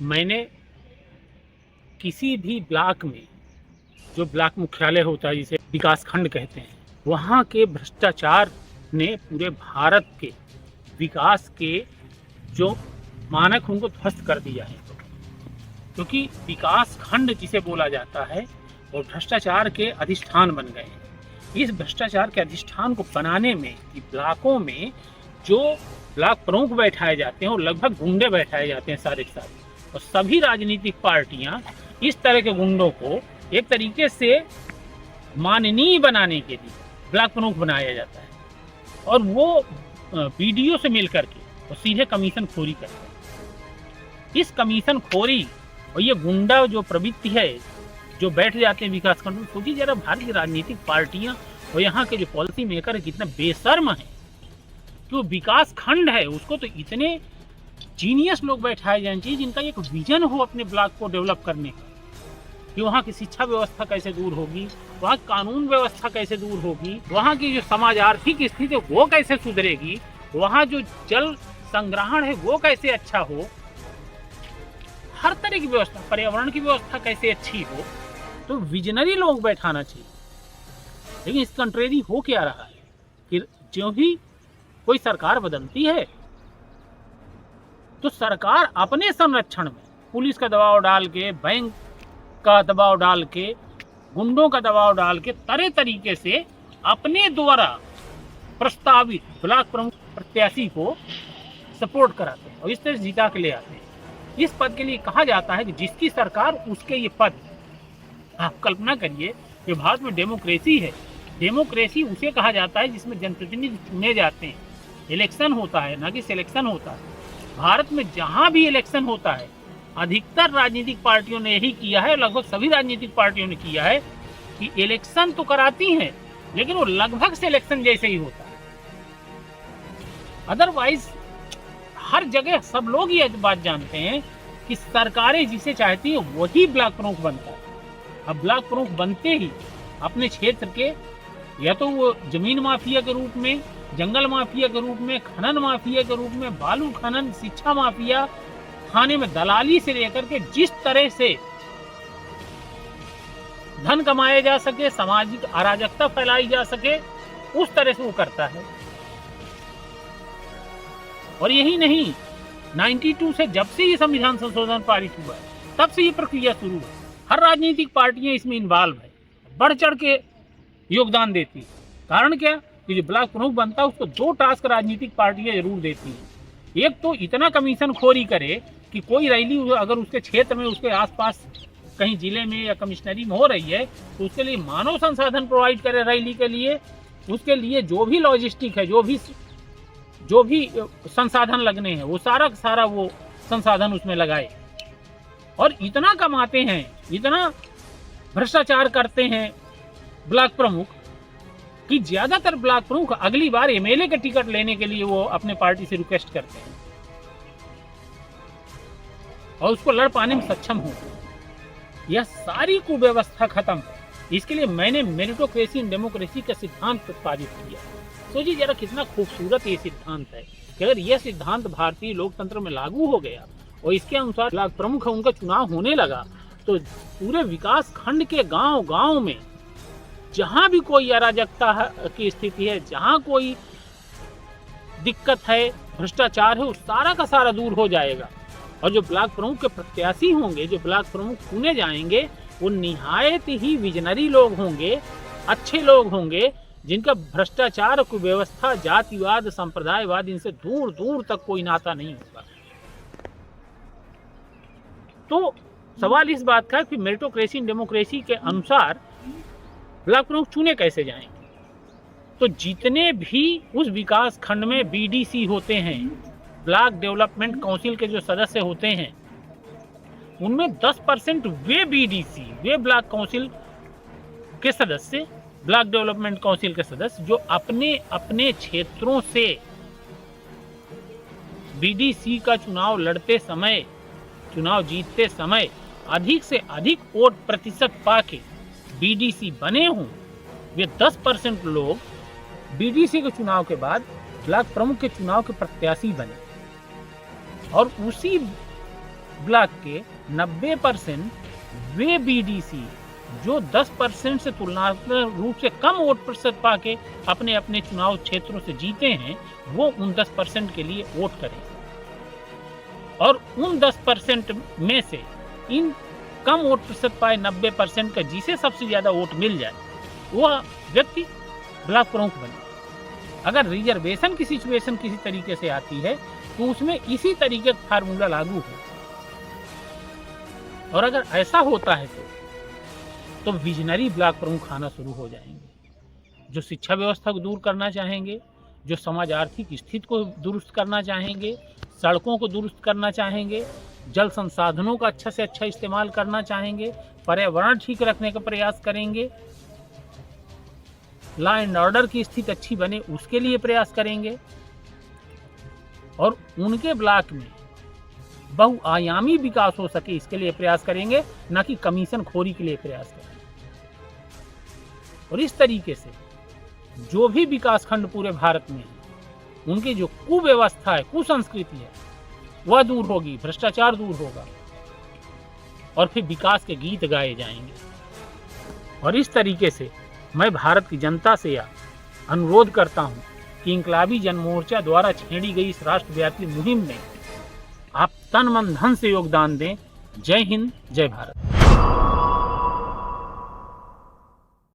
मैंने किसी भी ब्लॉक में, जो ब्लॉक मुख्यालय होता है जिसे विकास खंड कहते हैं, वहाँ के भ्रष्टाचार ने पूरे भारत के विकास के जो मानक उनको ध्वस्त कर दिया है। क्योंकि विकास खंड जिसे बोला जाता है वो भ्रष्टाचार के अधिष्ठान बन गए हैं। इस भ्रष्टाचार के अधिष्ठान को बनाने में ब्लॉकों में जो ब्लॉक प्रमुख बैठाए जाते हैं वो लगभग गुंडे बैठाए जाते हैं सारे के सारे, और सभी राजनीतिक पार्टियां इस तरह के गुंडों को एक तरीके से माननीय बनाने के लिए ब्लॉक प्रमुख बनाया जाता है, और वो बीडीओ से मिल करके और सीधे कमीशन खोरी करते हैं। इस कमीशन खोरी और ये गुंडा जो प्रवृत्ति है जो बैठ जाते हैं विकास खंड में, सोचिए जरा भारतीय राजनीतिक पार्टियां और यहाँ के जो पॉलिसी मेकर कितने बेशर्म हैं कि वो विकास खंड है उसको तो इतने जीनियस लोग बैठाए जाने चाहिए जिनका एक विजन हो अपने ब्लॉक को डेवलप करने का, कि वहाँ की शिक्षा व्यवस्था कैसे दूर होगी, वहाँ कानून व्यवस्था कैसे दूर होगी, वहाँ की जो समाज आर्थिक स्थिति है वो कैसे सुधरेगी, वहाँ जो जल संग्रहण है वो कैसे अच्छा हो, हर तरह की व्यवस्था, पर्यावरण की व्यवस्था कैसे अच्छी हो, तो विजनरी लोग बैठाना चाहिए। लेकिन इस कंट्रेरी हो क्या रहा है कि जो भी कोई सरकार बदलती है तो सरकार अपने संरक्षण में पुलिस का दबाव डाल के, बैंक का दबाव डाल के, गुंडों का दबाव डाल के तरह तरीके से अपने द्वारा प्रस्तावित ब्लॉक प्रमुख प्रत्याशी को सपोर्ट कराते हैं और इस तरह जीता के ले आते हैं। इस पद के लिए कहा जाता है कि जिसकी सरकार उसके ये पद। आप कल्पना करिए कि भारत में डेमोक्रेसी है, डेमोक्रेसी उसे कहा जाता है जिसमें जनप्रतिनिधि चुने जाते हैं, इलेक्शन होता है, ना कि सिलेक्शन होता है। भारत में जहां भी इलेक्शन होता है अधिकतर राजनीतिक पार्टियों ने यही किया है, लगभग सभी राजनीतिक पार्टियों ने किया है कि इलेक्शन तो कराती हैं लेकिन वो लगभग सिलेक्शन जैसे ही होता है। अदरवाइज हर जगह सब लोग ये बात जानते हैं कि सरकारें जिसे चाहती है वही ब्लॉक प्रमुख बनता है। अब ब्लॉक प्रमुख बनते ही अपने क्षेत्र के या तो वो जमीन माफिया के रूप में, जंगल माफिया के रूप में, खनन माफिया के रूप में, बालू खनन, शिक्षा माफिया, खाने में दलाली से लेकर के जिस तरह से धन कमाया जा सके, सामाजिक अराजकता फैलाई जा सके, उस तरह से वो करता है। और यही नहीं, 92 से जब से ये संविधान संशोधन पारित हुआ है तब से ये प्रक्रिया शुरू है। हर राजनीतिक पार्टियां इसमें इन्वॉल्व है, बढ़ चढ़ के योगदान देती है। कारण क्या कि जो ब्लॉक प्रमुख बनता है उसको 2 टास्क राजनीतिक पार्टियां जरूर देती हैं। एक तो इतना कमीशन खोरी करे कि कोई रैली अगर उसके क्षेत्र में, उसके आसपास कहीं जिले में या कमिश्नरी में हो रही है तो उसके लिए मानव संसाधन प्रोवाइड करे रैली के लिए, उसके लिए जो भी लॉजिस्टिक है, जो भी संसाधन लगने हैं वो सारा वो संसाधन उसमें लगाए। और इतना कमाते हैं, इतना भ्रष्टाचार करते हैं ब्लॉक प्रमुख कि ज्यादातर ब्लॉक प्रमुख अगली बार एमएलए के टिकट लेने के लिए वो अपने पार्टी से रिक्वेस्ट करते हैं और उसको लड़ पाने में सक्षम हो। यह सारी कुव्यवस्था खत्म है। इसके लिए मैंने मेरिटोक्रेसी एंड डेमोक्रेसी का सिद्धांत प्रतिपादित किया। सोचिए जरा कितना खूबसूरत ये सिद्धांत है कि अगर यह सिद्धांत भारतीय लोकतंत्र में लागू हो गया और इसके अनुसार ब्लॉक प्रमुख है उनका चुनाव होने लगा तो पूरे विकास खंड के गांव में जहां भी कोई अराजकता की स्थिति है, जहां कोई दिक्कत है, भ्रष्टाचार है, वो सारा का सारा दूर हो जाएगा। और जो ब्लॉक प्रमुख के प्रत्याशी होंगे, जो ब्लॉक प्रमुख चुने जाएंगे, वो निहायत ही विजनरी लोग होंगे, अच्छे लोग होंगे, जिनका भ्रष्टाचार, कुव्यवस्था, जातिवाद, संप्रदायवाद इनसे दूर दूर तक कोई नाता नहीं होगा। तो सवाल इस बात का कि मेरिटोक्रेसी डेमोक्रेसी के अनुसार ब्लॉक प्रमुख चुने कैसे जाएंगे। तो जितने भी उस विकास खंड में बीडीसी होते हैं, ब्लॉक डेवलपमेंट काउंसिल के जो सदस्य होते हैं, उनमें 10% वे बीडीसी, वे ब्लॉक काउंसिल के सदस्य, ब्लॉक डेवलपमेंट काउंसिल के सदस्य जो अपने अपने क्षेत्रों से बीडीसी का चुनाव लड़ते समय, चुनाव जीतते समय अधिक से अधिक वोट प्रतिशत पाके बीडीसी बने हों, वे 10% लोग बीडीसी के चुनाव के बाद ब्लॉक प्रमुख के चुनाव के प्रत्याशी बने और उसी ब्लॉक के 90% वे बीडीसी जो 10% से तुलनात्मक रूप से कम वोट प्रतिशत पाके अपने अपने चुनाव क्षेत्रों से जीते हैं, वो उन 10% के लिए वोट करें और उन 10% में से इन कम वोट प्रतिशत पाए 90% का जिसे सबसे ज्यादा वोट मिल जाए वह व्यक्ति ब्लॉक प्रमुख बने। अगर रिजर्वेशन की सिचुएशन किसी तरीके से आती है तो उसमें इसी तरीके का फार्मूला लागू हो, और अगर ऐसा होता है तो विजनरी ब्लॉक प्रमुख आना शुरू हो जाएंगे, जो शिक्षा व्यवस्था को दूर करना चाहेंगे, जो समाज आर्थिक स्थिति को दुरुस्त करना चाहेंगे, सड़कों को दुरुस्त करना चाहेंगे, जल संसाधनों का अच्छा से अच्छा इस्तेमाल करना चाहेंगे, पर्यावरण ठीक रखने का प्रयास करेंगे, लॉ एंड ऑर्डर की स्थिति अच्छी बने उसके लिए प्रयास करेंगे, और उनके ब्लॉक में बहुआयामी विकास हो सके इसके लिए प्रयास करेंगे, न कि कमीशन खोरी के लिए प्रयास करेंगे। और इस तरीके से जो भी विकास खंड पूरे भारत में है, उनकी जो कुव्यवस्था है, कुसंस्कृति है, वह दूर होगी, भ्रष्टाचार दूर होगा और फिर विकास के गीत गाए जाएंगे। और इस तरीके से मैं भारत की जनता से यह अनुरोध करता हूं कि इंकलाबी जन मोर्चा द्वारा छेड़ी गई इस राष्ट्रव्यापी मुहिम में आप तन मन धन से योगदान दें। जय हिंद, जय भारत।